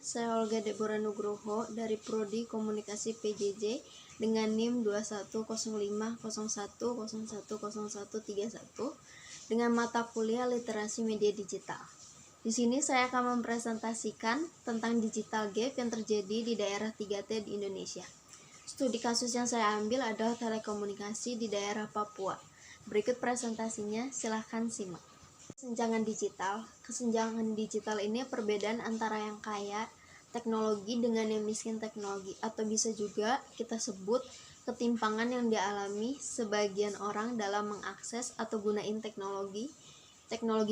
saya Olga Deborah Nugroho dari Prodi Komunikasi PJJ dengan NIM 210501010131 dengan mata kuliah Literasi Media Digital. Di sini saya akan mempresentasikan tentang digital gap yang terjadi di daerah 3T di Indonesia. Studi kasus yang saya ambil adalah telekomunikasi di daerah Papua. Berikut presentasinya, silahkan simak. Kesenjangan digital ini perbedaan antara yang kaya teknologi dengan yang miskin teknologi, atau bisa juga kita sebut ketimpangan yang dialami sebagian orang dalam mengakses atau gunain teknologi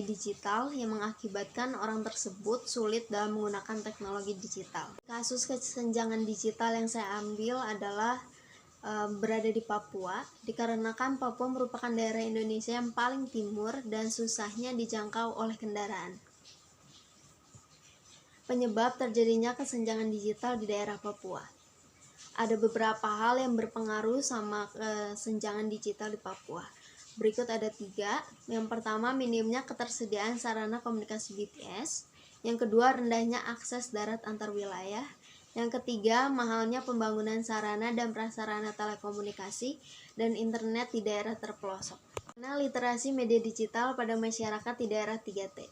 digital yang mengakibatkan orang tersebut sulit dalam menggunakan teknologi digital. Kasus kesenjangan digital yang saya ambil adalah berada di Papua, dikarenakan Papua merupakan daerah Indonesia yang paling timur dan susahnya dijangkau oleh kendaraan. Penyebab terjadinya kesenjangan digital di daerah Papua. Ada beberapa hal yang berpengaruh sama kesenjangan digital di Papua. Berikut ada 3. Yang pertama, minimnya ketersediaan sarana komunikasi BTS. Yang kedua, rendahnya akses darat antar wilayah. Yang ketiga, mahalnya pembangunan sarana dan prasarana telekomunikasi dan internet di daerah terpelosok. Nah, literasi media digital pada masyarakat di daerah 3T.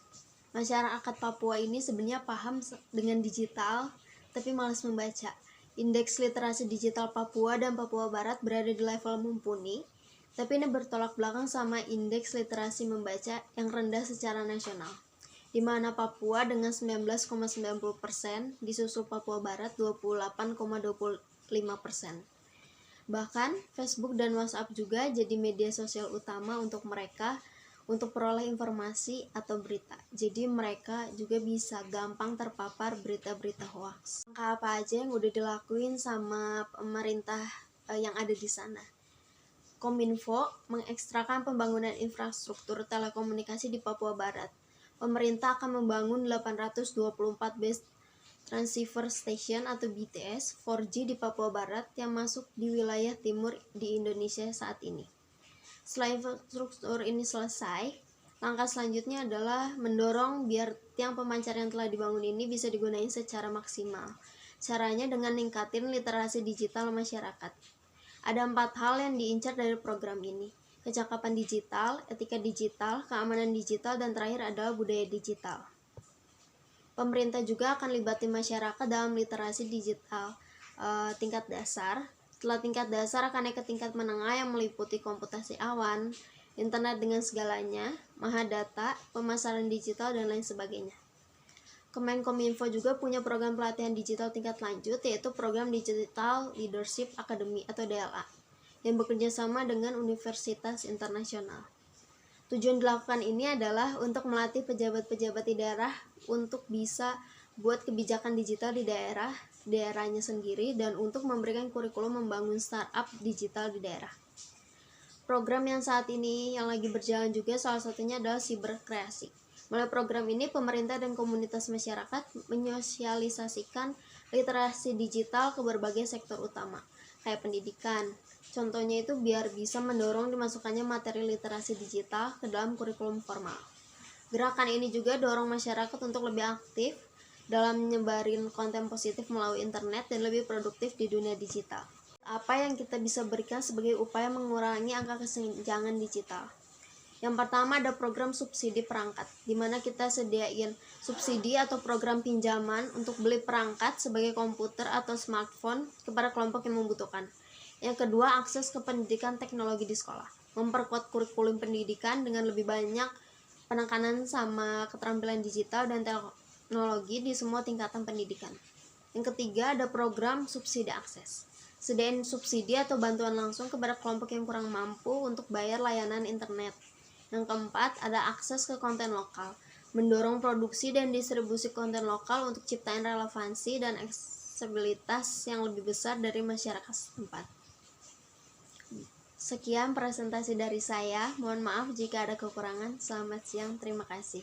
Masyarakat Papua ini sebenarnya paham dengan digital, tapi malas membaca. Indeks literasi digital Papua dan Papua Barat berada di level mumpuni, tapi ini bertolak belakang sama indeks literasi membaca yang rendah secara nasional, di mana Papua dengan 19,90%, disusul Papua Barat 28,25%. Bahkan Facebook dan WhatsApp juga jadi media sosial utama untuk mereka untuk peroleh informasi atau berita. Jadi mereka juga bisa gampang terpapar berita-berita hoax. Langkah apa aja yang udah dilakuin sama pemerintah yang ada di sana? Kominfo mengekstrakan pembangunan infrastruktur telekomunikasi di Papua Barat. Pemerintah akan membangun 824 base transceiver station atau BTS 4G di Papua Barat yang masuk di wilayah timur di Indonesia saat ini. Setelah infrastruktur ini selesai, langkah selanjutnya adalah mendorong biar tiang pemancar yang telah dibangun ini bisa digunakan secara maksimal. Caranya dengan meningkatkan literasi digital masyarakat. Ada 4 hal yang diincar dari program ini: kecakapan digital, etika digital, keamanan digital, dan terakhir adalah budaya digital. Pemerintah juga akan libatin masyarakat dalam literasi digital tingkat dasar. Setelah tingkat dasar akan naik ke tingkat menengah yang meliputi komputasi awan, internet dengan segalanya, mahadata, pemasaran digital, dan lain sebagainya. Kemenkominfo juga punya program pelatihan digital tingkat lanjut, yaitu program Digital Leadership Academy atau DLA, yang bekerja sama dengan universitas internasional. Tujuan dilakukan ini adalah untuk melatih pejabat-pejabat di daerah untuk bisa buat kebijakan digital di daerahnya sendiri, dan untuk memberikan kurikulum membangun startup digital di daerah. Program yang saat ini yang lagi berjalan juga salah satunya adalah Siberkreasi. Melalui program ini, pemerintah dan komunitas masyarakat menyosialisasikan literasi digital ke berbagai sektor utama, kayak pendidikan. Contohnya itu biar bisa mendorong dimasukkannya materi literasi digital ke dalam kurikulum formal. Gerakan ini juga dorong masyarakat untuk lebih aktif dalam menyebarin konten positif melalui internet dan lebih produktif di dunia digital. Apa yang kita bisa berikan sebagai upaya mengurangi angka kesenjangan digital? Yang pertama ada program subsidi perangkat, di mana kita sediain subsidi atau program pinjaman untuk beli perangkat sebagai komputer atau smartphone kepada kelompok yang membutuhkan. Yang kedua, akses ke pendidikan teknologi di sekolah. Memperkuat kurikulum pendidikan dengan lebih banyak penekanan sama keterampilan digital dan teknologi di semua tingkatan pendidikan. Yang ketiga, ada program subsidi akses. Sediain subsidi atau bantuan langsung kepada kelompok yang kurang mampu untuk bayar layanan internet. Yang keempat, ada akses ke konten lokal. Mendorong produksi dan distribusi konten lokal untuk ciptain relevansi dan aksesibilitas yang lebih besar dari masyarakat setempat. Sekian presentasi dari saya. Mohon maaf jika ada kekurangan. Selamat siang. Terima kasih.